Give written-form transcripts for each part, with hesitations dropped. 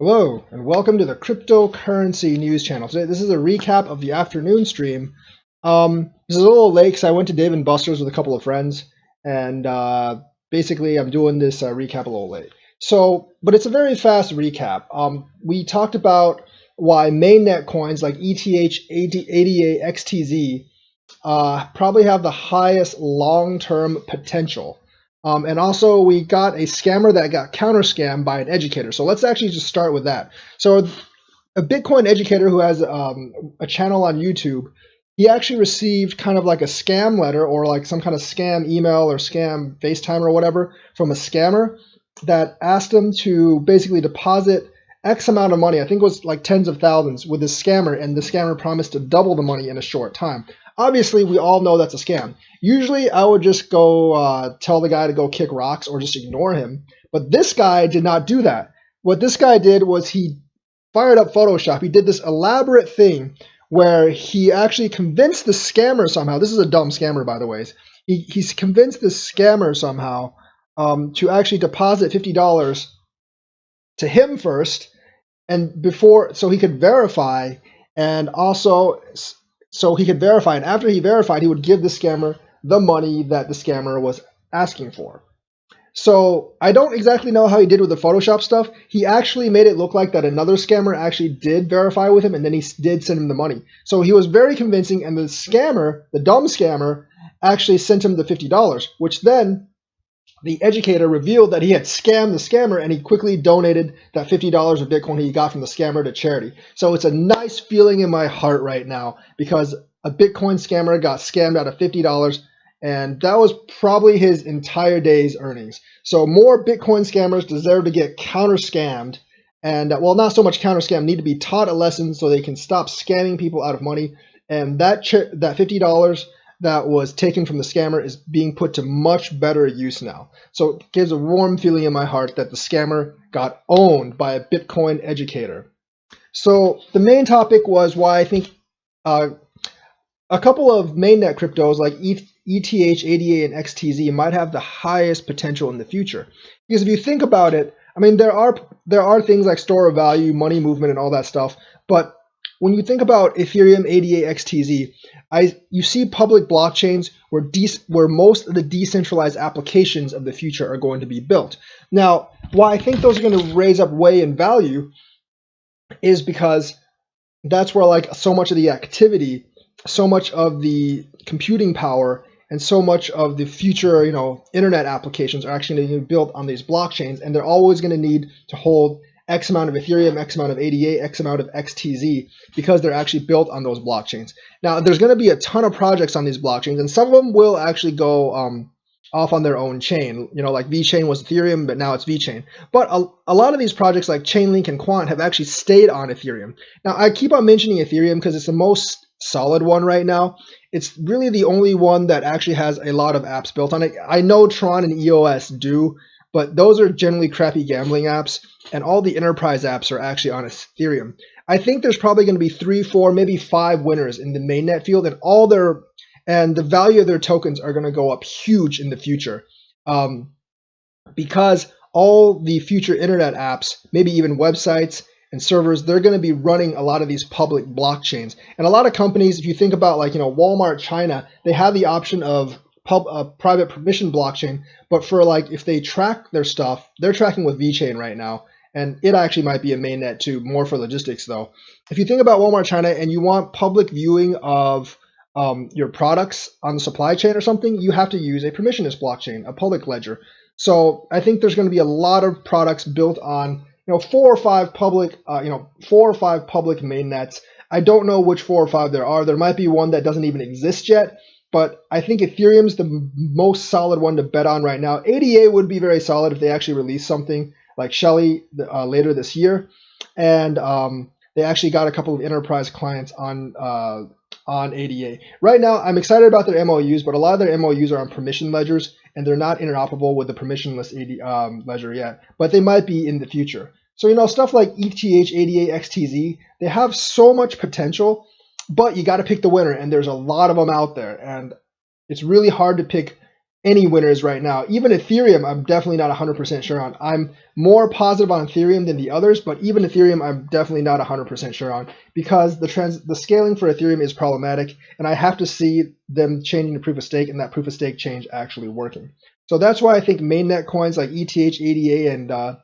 Hello, and welcome to the cryptocurrency news channel. Today, this is a recap of the afternoon stream. This is a little late because I went to Dave and Buster's with a couple of friends, and basically I'm doing this recap a little late. But it's a very fast recap. We talked about why mainnet coins like ETH ADA XTZ probably have the highest long-term potential. And also, we got a scammer that got counter-scammed by an educator. So let's actually just start with that. So a Bitcoin educator who has a channel on YouTube, he actually received kind of like a scam letter or like some kind of scam email or scam FaceTime or whatever from a scammer that asked him to basically deposit X amount of money. I think it was like tens of thousands with this scammer, and the scammer promised to double the money in a short time. Obviously, we all know that's a scam. Usually, I would just go tell the guy to go kick rocks or just ignore him. But this guy did not do that. What this guy did was he fired up Photoshop. He did this elaborate thing where he actually convinced the scammer somehow. This is a dumb scammer, by the way. He's convinced the scammer somehow to actually deposit $50 to him first, and so he could verify, and also so he could verify, and after he verified, he would give the scammer the money that the scammer was asking for. So I don't exactly know how he did with the Photoshop stuff. He actually made it look like that another scammer actually did verify with him, and then he did send him the money. So he was very convincing, and the scammer, the dumb scammer, actually sent him the $50, which then the educator revealed that he had scammed the scammer, and he quickly donated that $50 of Bitcoin he got from the scammer to charity. So it's a nice feeling in my heart right now because a Bitcoin scammer got scammed out of $50, and that was probably his entire day's earnings. So more Bitcoin scammers deserve to get counter-scammed, and well, not so much counter-scam, need to be taught a lesson so they can stop scamming people out of money. And that $50 that was taken from the scammer is being put to much better use now. So it gives a warm feeling in my heart that the scammer got owned by a Bitcoin educator. So the main topic was why I think a couple of mainnet cryptos like ETH ADA and XTZ might have the highest potential in the future. Because if you think about it, I mean, there are things like store of value, money movement, and all that stuff, but when you think about Ethereum ADA XTZ, you see public blockchains where most of the decentralized applications of the future are going to be built. Now, why I think those are going to raise up way in value is because that's where like so much of the activity, so much of the computing power, and so much of the future, internet applications are actually going to be built on these blockchains, and they're always going to need to hold X amount of Ethereum, X amount of ADA, X amount of XTZ, because they're actually built on those blockchains. Now, there's going to be a ton of projects on these blockchains, and some of them will actually go off on their own chain. Like VeChain was Ethereum, but now it's VeChain. But a lot of these projects like Chainlink and Quant have actually stayed on Ethereum. Now, I keep on mentioning Ethereum because it's the most solid one right now. It's really the only one that actually has a lot of apps built on it. I know Tron and EOS do, but those are generally crappy gambling apps, and all the enterprise apps are actually on Ethereum. I think there's probably going to be 3, 4, maybe 5 winners in the mainnet field, and the value of their tokens are going to go up huge in the future, because all the future internet apps, maybe even websites and servers, they're going to be running a lot of these public blockchains. And a lot of companies, if you think about like Walmart China, they have the option of private permission blockchain, but for like if they track their stuff, they're tracking with VeChain right now, and it actually might be a mainnet too, more for logistics though. If you think about Walmart China and you want public viewing of your products on the supply chain or something, you have to use a permissionless blockchain, a public ledger. So I think there's going to be a lot of products built on 4 or 5 public mainnets. I don't know which 4 or 5 there are. There might be one that doesn't even exist yet, but I think Ethereum's the most solid one to bet on right now. ADA would be very solid if they actually release something like Shelly later this year, and they actually got a couple of enterprise clients on ADA. Right now, I'm excited about their MOUs, but a lot of their MOUs are on permission ledgers, and they're not interoperable with the permissionless ledger yet, but they might be in the future. So, stuff like ETH ADA XTZ, they have so much potential, but you got to pick the winner, and there's a lot of them out there, and it's really hard to pick any winners right now. Even Ethereum, I'm definitely not 100% sure on. I'm more positive on Ethereum than the others, but even Ethereum, I'm definitely not 100% sure on because the scaling for Ethereum is problematic, and I have to see them changing the proof of stake and that proof of stake change actually working. So that's why I think mainnet coins like ETH, ADA, and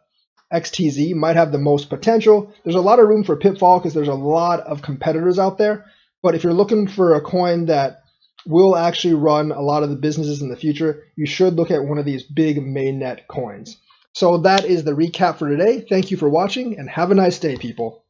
XTZ might have the most potential. There's a lot of room for pitfall because there's a lot of competitors out there. But if you're looking for a coin that will actually run a lot of the businesses in the future, you should look at one of these big mainnet coins. So that is the recap for today. Thank you for watching and have a nice day, people.